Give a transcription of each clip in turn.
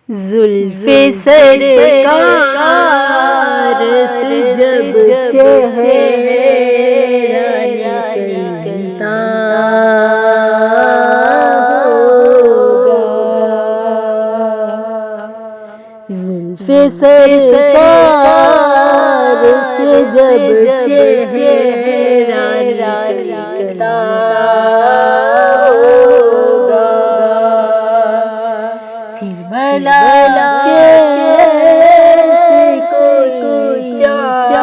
जुल्फ़े सरकार से जब चेहरा निकलता होगा, जुल्फ़े सरकार से जब चेहरा निकलता होगा, फिर भला कैसे कोई चाँद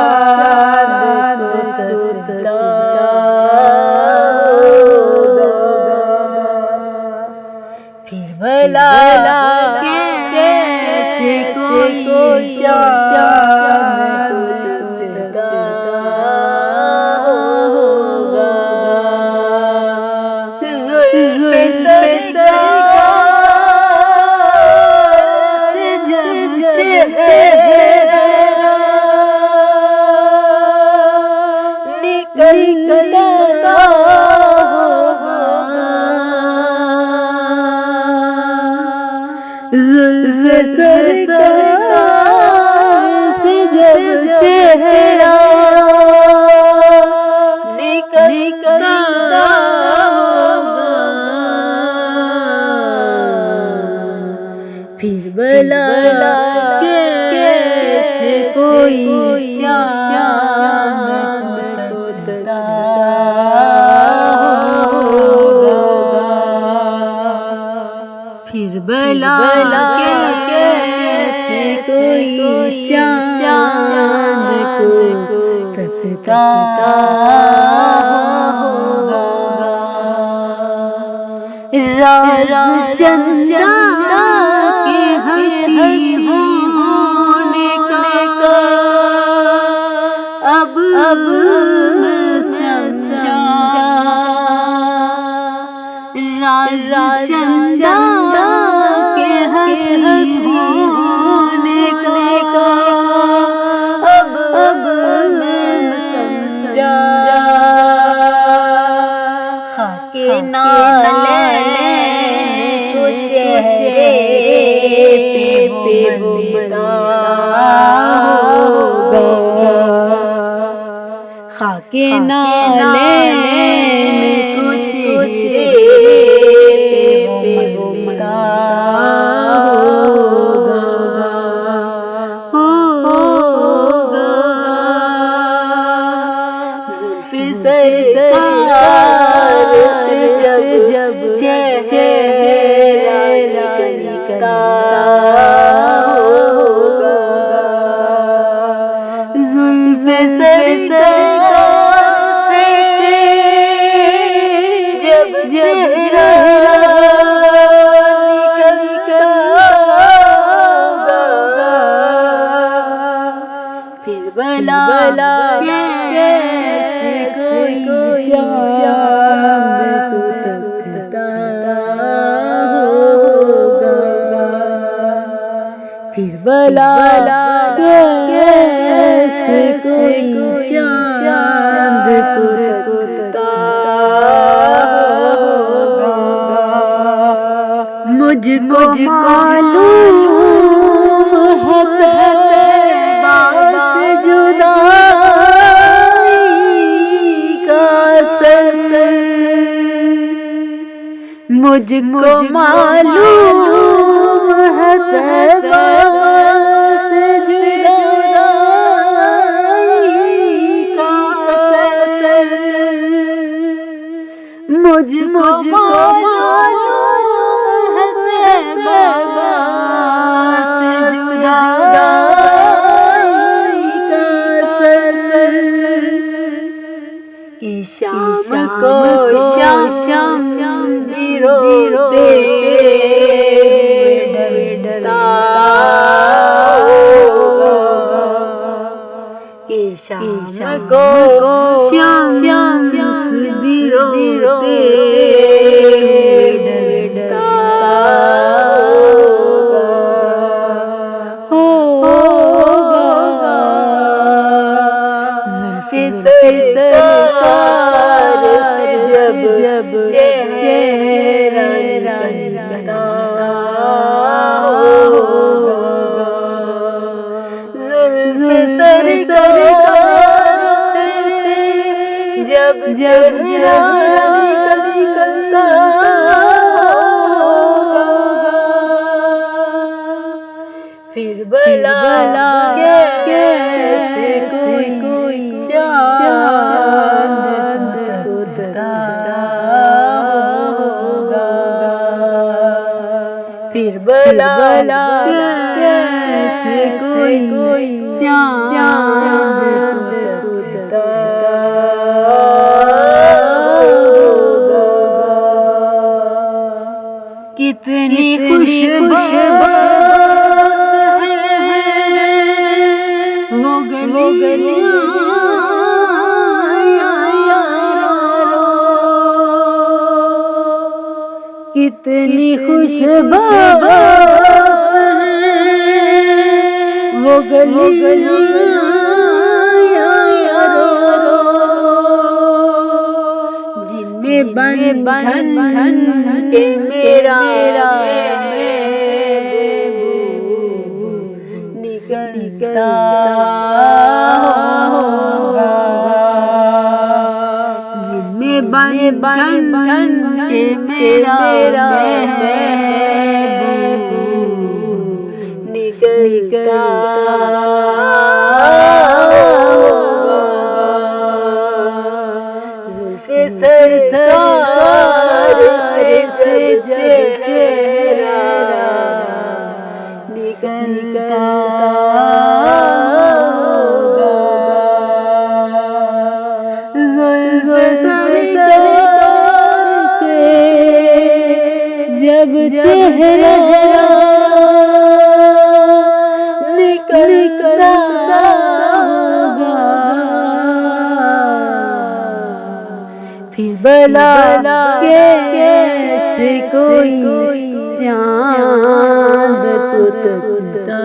तकता होगा, फिर भला कैसे कोई चाँद तकता होगा। जुल्फ़े सरकार से जब चेहरा निकलता होगा, जुल्फ़े सरकार से जब चेहरा निकलता होगा, फिर भला कैसे कोई चाँद तकता होगा, फिर भला कैसे कोई चाँद को तकता होगा। राज चंदा के हंसी होने का अब मैं समझा, राज चंदा के हंसी होने का अब मैं समझा, खाके नाले तो चेहरे पे बनता होगा, खाके नाले तो चेहरे पे बनता होगा। जुल्फ़े सरकार से जब चेहरा निकलता होगा, जुल्फ़े सरकार से जब चेहरा निकलता होगा, फिर भला कैसे कोई चाँद को तकता होगा, फिर भला कैसे कोई चाँद को तकता होगा। मुझको मालूम है तैबा से जुदाई का असर, मुझको मालूम है तैबा से जुदाई का असर, मुझको मालूम है तैबा से जुदाई का असर, कि शाम को शाम भी रोते डरता होगा, कि शाम को शाम भी रोते डरता होगा। जुल्फ़े सरकार से जब चेहरा निकलता होगा, भला कैसे कोई चांद उतरता होगा, फिर भला कैसे कोई चांद उतरता होगा। कितनी खुशबात वो गलियां यारो, कितनी खुशबात वो गलियां यारो, जिनमें बंधन के मेरा निकलता होगा, जिनमें बंधन के मेरा निकलता होगा। जुल्फ़े सरकार से चेहरा निकलता होगा, जुल्फ़े सरकार से जब चेहरा निकलता होगा, फिर भला कैसे कोई चांद उतरता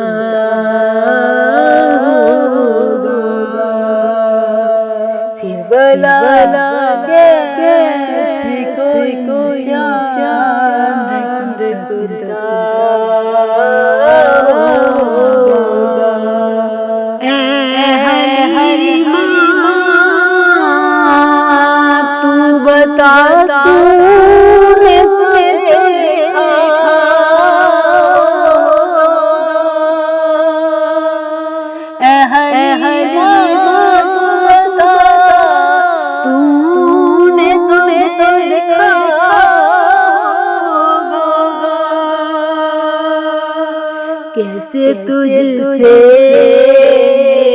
होगा, फिर भला कैसे कोई चांद उतरता होगा। ऐ हरी माँ तू बता, तूने देखा होगा। ऐ हरी माँ तू बता, तूने देखा होगा, कैसे तुझसे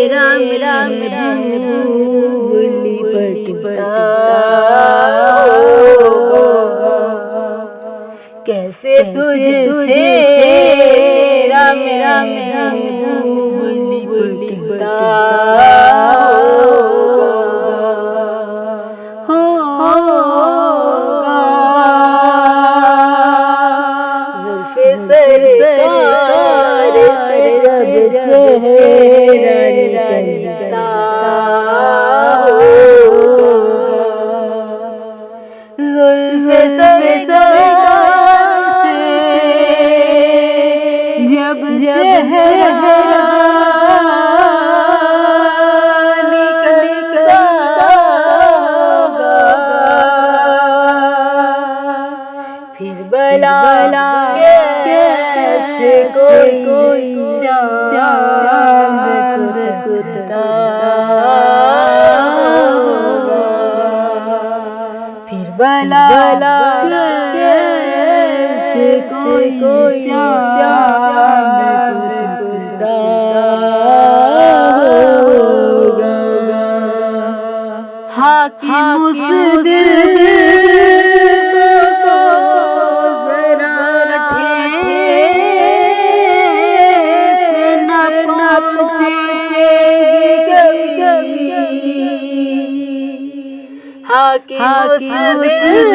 मेरा महबूब लिपटता होगा, कैसे तुझसे मेरा महबूब लिपटता होगा। जुल्फ़े सरकार से जब चेहरा निकलता होगा, जुल्फ़े सरकार से जब चेहरा निकलता होगा, फिर भला कैसे कोई चांद उतरता होगा, फिर भला कैसे कोई चांद उतरता होगा। हाकिम उस दिल को जरा ठेस न पहुंचेगी कभी, हाकिम उस दिल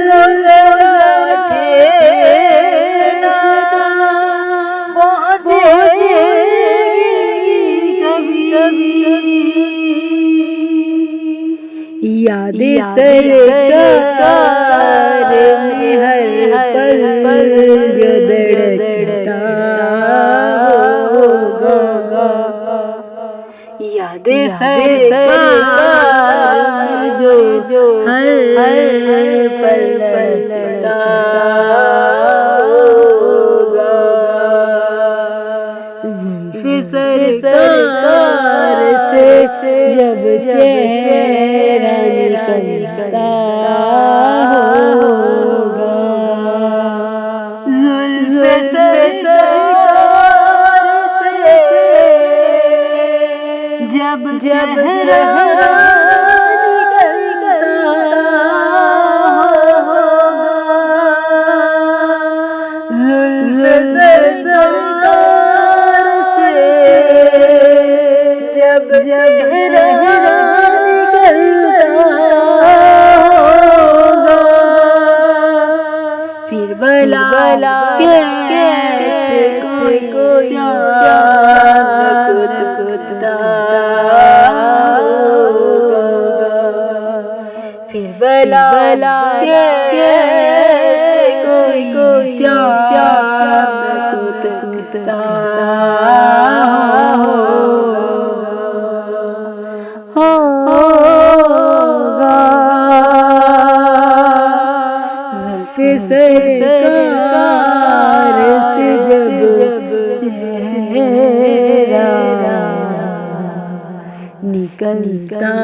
को जरा ठेस न पहुंचेगी कभी। यादें सरकार में हर पल जो धड़कता होगा, यादें सरकार जो हर पल धड़कता होगा, जब चेहरा निकलता होगा, जुल्फ़े सरकार से जब चेहरा चेहरा निकलता होगा, फिर भला कैसे कोई चाँद कुदता होगा, फिर भला कैसे कोई चाँद कुदता होगा। जुल्फ़े सरकार से जब चेहरा निकलता